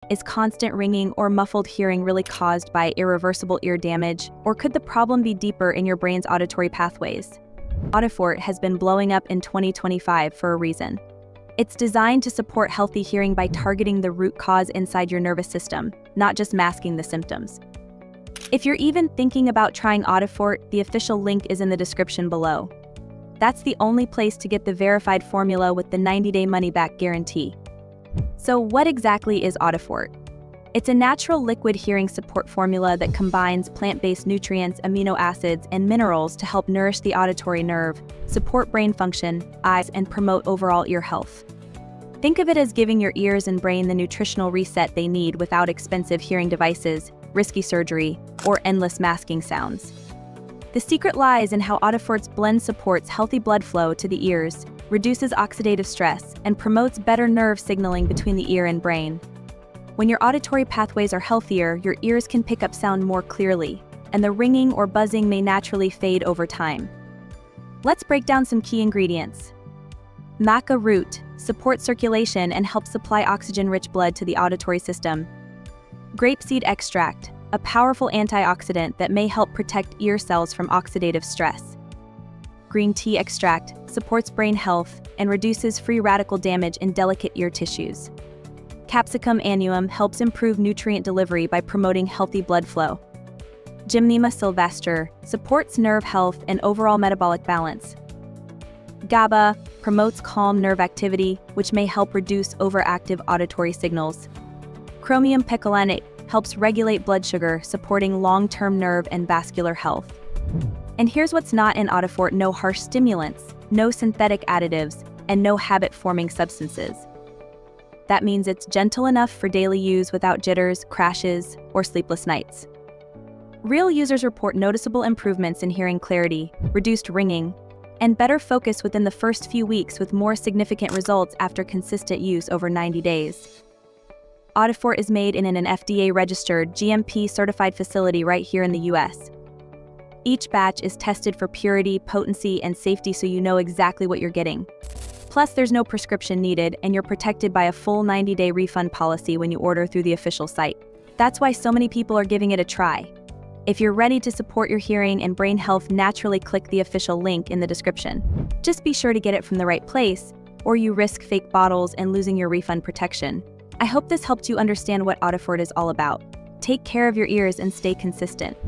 Is constant ringing or muffled hearing really caused by irreversible ear damage, or could the problem be deeper in your brain's auditory pathways? Audifort has been blowing up in 2025 for a reason. It's designed to support healthy hearing by targeting the root cause inside your nervous system, not just masking the symptoms. If you're even thinking about trying Audifort, the official link is in the description below. That's the only place to get the verified formula with the 90-day money-back guarantee. So what exactly is Audifort? It's a natural liquid hearing support formula that combines plant-based nutrients, amino acids, and minerals to help nourish the auditory nerve, support brain function, eyes, and promote overall ear health. Think of it as giving your ears and brain the nutritional reset they need without expensive hearing devices, risky surgery, or endless masking sounds. The secret lies in how Audifort's blend supports healthy blood flow to the ears, reduces oxidative stress, and promotes better nerve signaling between the ear and brain. When your auditory pathways are healthier, your ears can pick up sound more clearly, and the ringing or buzzing may naturally fade over time. Let's break down some key ingredients. Maca root supports circulation and helps supply oxygen-rich blood to the auditory system. Grapeseed extract, a powerful antioxidant that may help protect ear cells from oxidative stress. Green tea extract supports brain health and reduces free radical damage in delicate ear tissues. Capsicum annuum helps improve nutrient delivery by promoting healthy blood flow. Gymnema sylvestre supports nerve health and overall metabolic balance. GABA promotes calm nerve activity, which may help reduce overactive auditory signals. Chromium picolinate helps regulate blood sugar, supporting long-term nerve and vascular health. And here's what's not in Audifort: no harsh stimulants, no synthetic additives, and no habit-forming substances. That means it's gentle enough for daily use without jitters, crashes, or sleepless nights. Real users report noticeable improvements in hearing clarity, reduced ringing, and better focus within the first few weeks, with more significant results after consistent use over 90 days. Audifort is made in an FDA-registered, GMP-certified facility right here in the US. Each batch is tested for purity, potency, and safety, so you know exactly what you're getting. Plus, there's no prescription needed, and you're protected by a full 90-day refund policy when you order through the official site. That's why so many people are giving it a try. If you're ready to support your hearing and brain health, naturally click the official link in the description. Just be sure to get it from the right place, or you risk fake bottles and losing your refund protection. I hope this helped you understand what Audifort is all about. Take care of your ears and stay consistent.